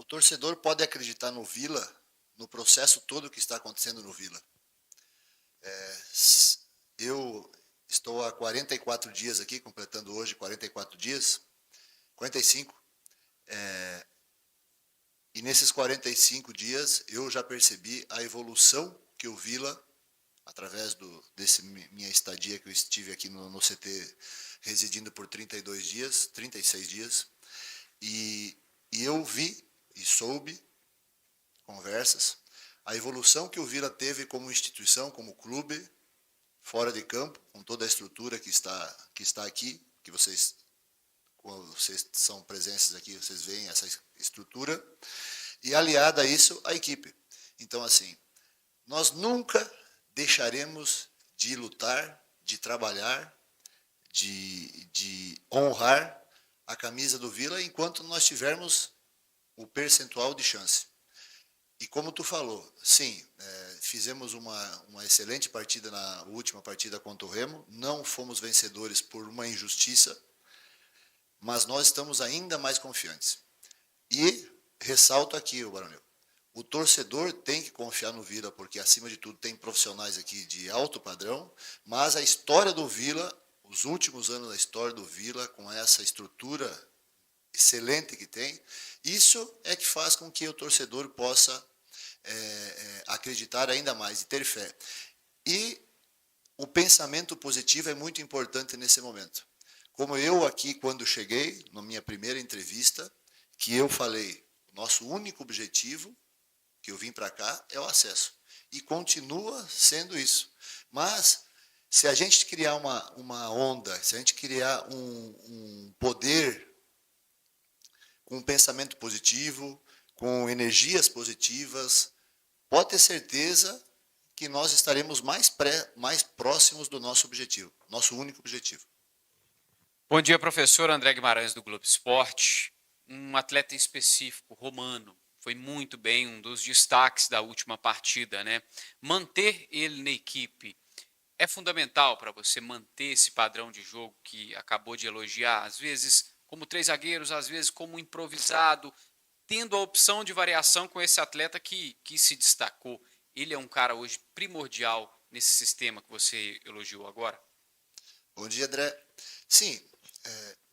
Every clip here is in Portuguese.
torcedor pode acreditar no Vila, no processo todo que está acontecendo no Vila. Eu estou há 44 dias aqui, completando hoje 44 dias, 45, e nesses 45 dias eu já percebi a evolução que o Vila, através desse minha estadia que eu estive aqui no CT, residindo por 32 dias, 36 dias, e eu vi e soube, conversas, a evolução que o Vila teve como instituição, como clube, fora de campo, com toda a estrutura que está aqui, que quando vocês são presentes aqui, vocês veem essa estrutura, e aliada a isso, a equipe. Então, assim, nós nunca deixaremos de lutar, de trabalhar, de honrar a camisa do Vila enquanto nós tivermos o percentual de chance. E como tu falou, sim, fizemos uma excelente partida na última partida contra o Remo, não fomos vencedores por uma injustiça, mas nós estamos ainda mais confiantes. E ressalto aqui, Baronel, o torcedor tem que confiar no Vila, porque acima de tudo tem profissionais aqui de alto padrão, mas a história do Vila, os últimos anos da história do Vila, com essa estrutura excelente que tem, isso é que faz com que o torcedor possa acreditar ainda mais e ter fé. E o pensamento positivo é muito importante nesse momento. Como eu aqui, quando cheguei, na minha primeira entrevista, que eu falei, nosso único objetivo, que eu vim para cá, é o acesso. E continua sendo isso. Mas, se a gente criar uma onda, se a gente criar um poder com um pensamento positivo, com energias positivas, pode ter certeza que nós estaremos mais próximos do nosso objetivo, nosso único objetivo. Bom dia, professor André Guimarães, do Globo Esporte. Um atleta em específico, Romano, foi muito bem, um dos destaques da última partida, né? Manter ele na equipe é fundamental para você manter esse padrão de jogo que acabou de elogiar, às vezes como 3 zagueiros, às vezes como improvisado, tendo a opção de variação com esse atleta que se destacou. Ele é um cara hoje primordial nesse sistema que você elogiou agora? Bom dia, André. Sim,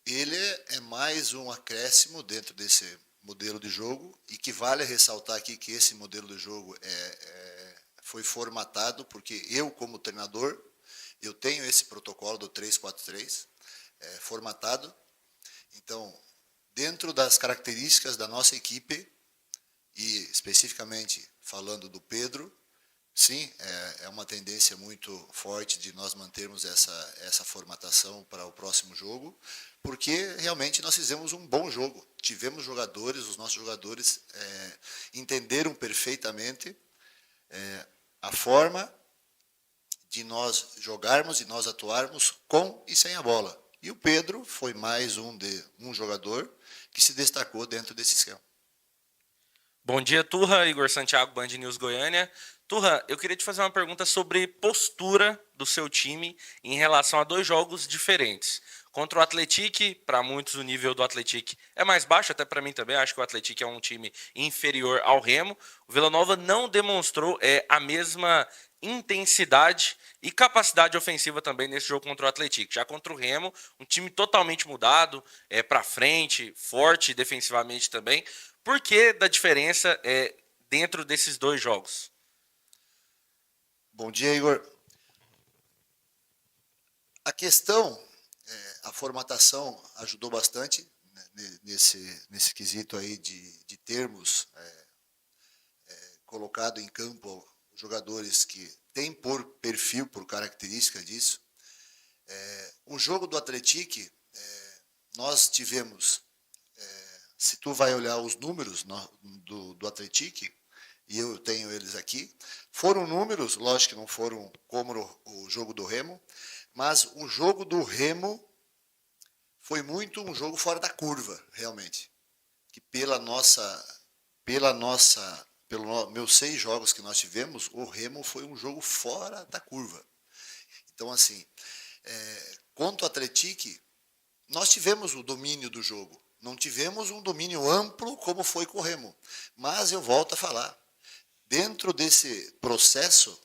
ele é mais um acréscimo dentro desse modelo de jogo e que vale ressaltar aqui que esse modelo de jogo foi formatado porque eu, como treinador, eu tenho esse protocolo do 3-4-3 formatado. Então, dentro das características da nossa equipe, e especificamente falando do Pedro, sim, é uma tendência muito forte de nós mantermos essa formatação para o próximo jogo, porque realmente nós fizemos um bom jogo. Tivemos jogadores, os nossos jogadores entenderam perfeitamente a forma de nós jogarmos e nós atuarmos com e sem a bola. E o Pedro foi mais um jogador que se destacou dentro desse esquema. Bom dia, Turra. Igor Santiago, Band News Goiânia. Turra, eu queria te fazer uma pergunta sobre postura do seu time em relação a 2 jogos diferentes. Contra o Atlético, para muitos o nível do Atlético é mais baixo, até para mim também, acho que o Atlético é um time inferior ao Remo. O Vila Nova não demonstrou a mesma intensidade e capacidade ofensiva também nesse jogo contra o Atlético. Já contra o Remo, um time totalmente mudado, para frente, forte defensivamente também. Por que da diferença dentro desses 2 jogos? Bom dia, Igor. A questão, a formatação ajudou bastante nesse quesito aí de termos colocado em campo jogadores que têm por perfil, por característica disso. O jogo do Atlético, nós tivemos, se tu vai olhar os números do Atlético, e eu tenho eles aqui, foram números, lógico que não foram como o jogo do Remo, mas o jogo do Remo foi muito um jogo fora da curva, realmente. Que pelos meus 6 jogos que nós tivemos, o Remo foi um jogo fora da curva. Então, assim, contra o Atlético, nós tivemos o domínio do jogo, Não tivemos um domínio amplo como foi com o Remo. Mas eu volto a falar, dentro desse processo,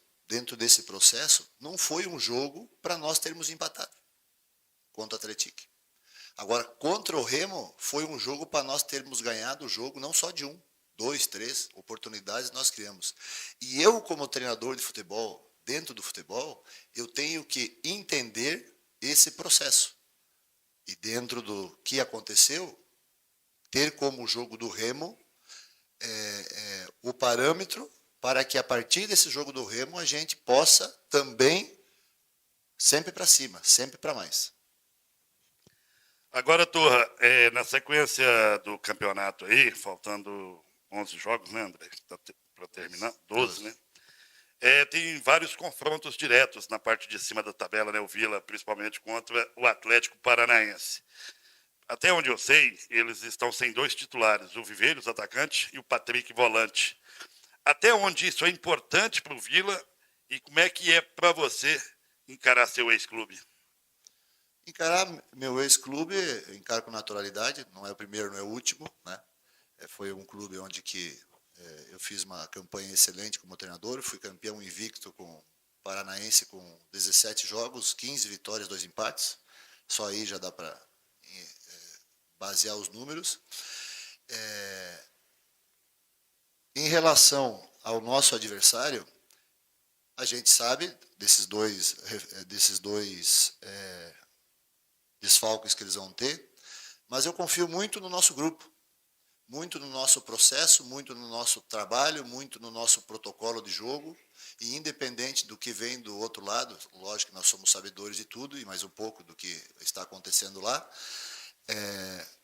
não foi um jogo para nós termos empatado contra o Atlético. Agora, contra o Remo, foi um jogo para nós termos ganhado o jogo, não só de 1, 2, 3 oportunidades nós criamos. E eu, como treinador de futebol, dentro do futebol, eu tenho que entender esse processo. E dentro do que aconteceu, ter como jogo do Remo o parâmetro para que a partir desse jogo do Remo a gente possa também sempre para cima, sempre para mais. Agora, Turra, na sequência do campeonato aí, faltando 11 jogos, né, André? Para terminar, 12, né? Tem vários confrontos diretos na parte de cima da tabela, né? O Vila, principalmente contra o Atlético Paranaense. Até onde eu sei, eles estão sem 2 titulares, o Viveiros, atacante, e o Patrick, volante. Até onde isso é importante para o Vila e como é que é para você encarar seu ex-clube? Encarar meu ex-clube, encaro com naturalidade, não é o primeiro, não é o último, né? Foi um clube onde que eu fiz uma campanha excelente como treinador, fui campeão invicto com o Paranaense com 17 jogos, 15 vitórias, 2 empates. Só aí já dá para basear os números. Em relação ao nosso adversário, a gente sabe desses dois desfalques que eles vão ter, mas eu confio muito no nosso grupo, muito no nosso processo, muito no nosso trabalho, muito no nosso protocolo de jogo, e independente do que vem do outro lado, lógico que nós somos sabedores de tudo, e mais um pouco do que está acontecendo lá,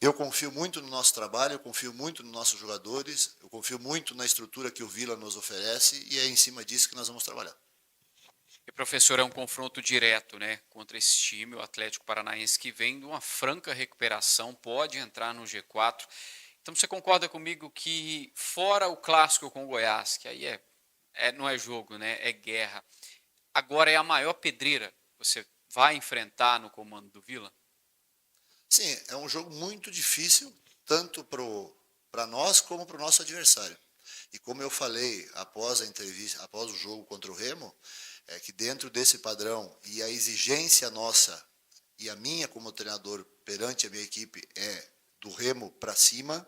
eu confio muito no nosso trabalho, eu confio muito nos nossos jogadores, eu confio muito na estrutura que o Vila nos oferece, e é em cima disso que nós vamos trabalhar. E, professor, é um confronto direto, né, contra esse time, o Atlético Paranaense, que vem de uma franca recuperação, pode entrar no G4. Então, você concorda comigo que, fora o clássico com o Goiás, que aí não é jogo, né, é guerra, agora é a maior pedreira que você vai enfrentar no comando do Vila? Sim, é um jogo muito difícil, tanto para nós como para o nosso adversário. E como eu falei após a entrevista, após o jogo contra o Remo, é que dentro desse padrão e a exigência nossa e a minha como treinador perante a minha equipe é do Remo para cima,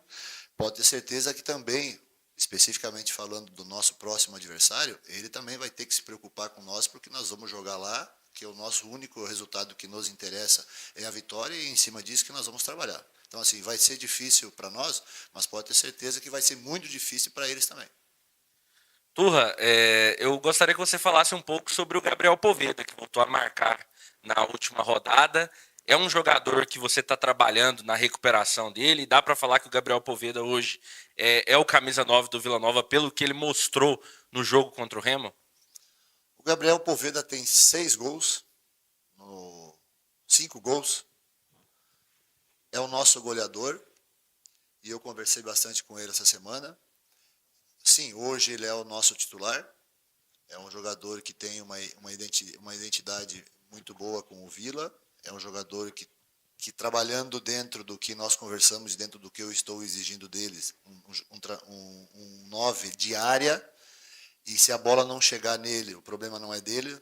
pode ter certeza que também, especificamente falando do nosso próximo adversário, ele também vai ter que se preocupar com nós, porque nós vamos jogar lá, que é o nosso único resultado que nos interessa é a vitória, e em cima disso que nós vamos trabalhar. Então, assim, vai ser difícil para nós, mas pode ter certeza que vai ser muito difícil para eles também. Turra, eu gostaria que você falasse um pouco sobre o Gabriel Poveda, que voltou a marcar na última rodada. É um jogador que você está trabalhando na recuperação dele. Dá para falar que o Gabriel Poveda hoje é o camisa 9 do Vila Nova pelo que ele mostrou no jogo contra o Remo? O Gabriel Poveda tem 6 gols, 5 gols. É o nosso goleador e eu conversei bastante com ele essa semana. Sim, hoje ele é o nosso titular. É um jogador que tem uma identidade muito boa com o Vila. É um jogador que trabalhando dentro do que nós conversamos, dentro do que eu estou exigindo deles, um 9 de área, e se a bola não chegar nele, o problema não é dele,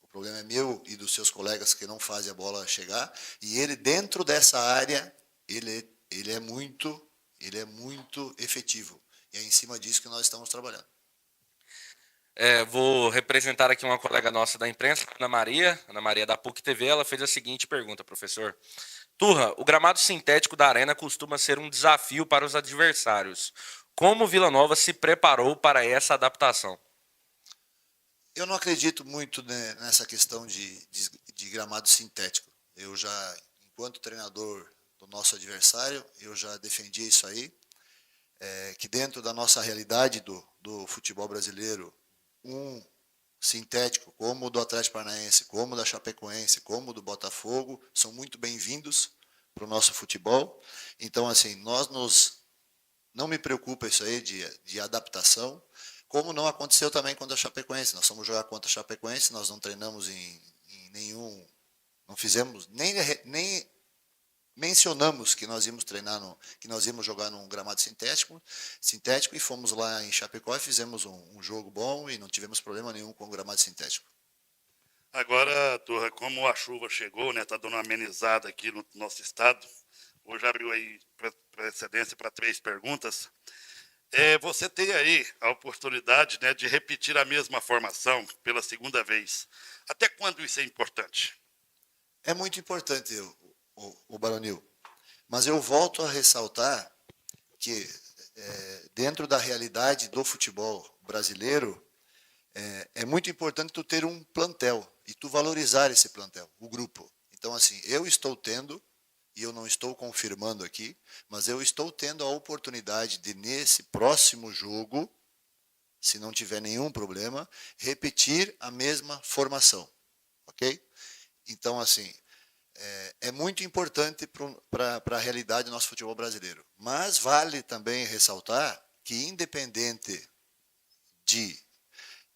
o problema é meu e dos seus colegas que não fazem a bola chegar, e ele dentro dessa área, ele é muito efetivo, e é em cima disso que nós estamos trabalhando. Vou representar aqui uma colega nossa da imprensa, Ana Maria da PUC TV. Ela fez a seguinte pergunta, professor. Turra, o gramado sintético da arena costuma ser um desafio para os adversários. Como o Vila Nova se preparou para essa adaptação? Eu não acredito muito nessa questão de gramado sintético. Eu já, enquanto treinador do nosso adversário, eu já defendi isso aí, que dentro da nossa realidade do futebol brasileiro, um sintético, como o do Atlético Paranaense, como o da Chapecoense, como o do Botafogo, são muito bem-vindos para o nosso futebol. Então, assim, não me preocupa isso aí de adaptação, como não aconteceu também contra a Chapecoense. Nós fomos jogar contra a Chapecoense, nós não treinamos em nenhum, não fizemos nem mencionamos que nós íamos que nós íamos jogar num gramado sintético e fomos lá em Chapecó e fizemos um jogo bom e não tivemos problema nenhum com o gramado sintético. Agora, Turra, como a chuva chegou, né, tá dando uma amenizada aqui no nosso estado, hoje abriu aí precedência para 3 perguntas. Você tem aí a oportunidade, né, de repetir a mesma formação pela segunda vez. Até quando isso é importante? É muito importante, o Baronil, mas eu volto a ressaltar que dentro da realidade do futebol brasileiro, é muito importante tu ter um plantel e tu valorizar esse plantel, o grupo. Então, assim, eu estou tendo, e eu não estou confirmando aqui, mas eu estou tendo a oportunidade de, nesse próximo jogo, se não tiver nenhum problema, repetir a mesma formação, ok? Então, assim, é muito importante para a realidade do nosso futebol brasileiro. Mas vale também ressaltar que, independente de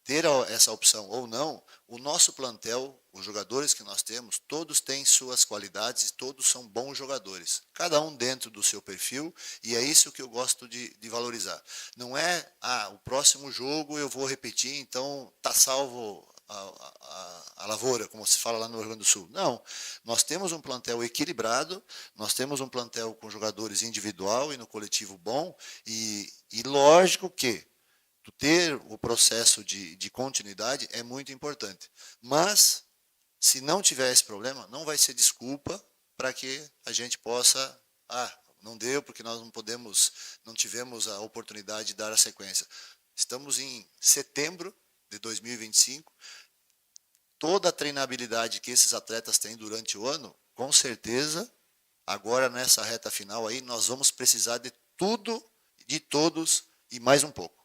ter essa opção ou não, o nosso plantel, os jogadores que nós temos, todos têm suas qualidades, todos são bons jogadores. Cada um dentro do seu perfil, e é isso que eu gosto de valorizar. Não é, o próximo jogo eu vou repetir, então tá salvo a lavoura, como se fala lá no Rio Grande do Sul. Não, nós temos um plantel equilibrado, nós temos um plantel com jogadores individual e no coletivo bom, e lógico que ter o processo de continuidade é muito importante. Mas, se não tiver esse problema, não vai ser desculpa para que a gente possa... não deu porque nós não tivemos a oportunidade de dar a sequência. Estamos em setembro de 2025. Toda a treinabilidade que esses atletas têm durante o ano, com certeza, agora nessa reta final aí, nós vamos precisar de tudo, de todos e mais um pouco.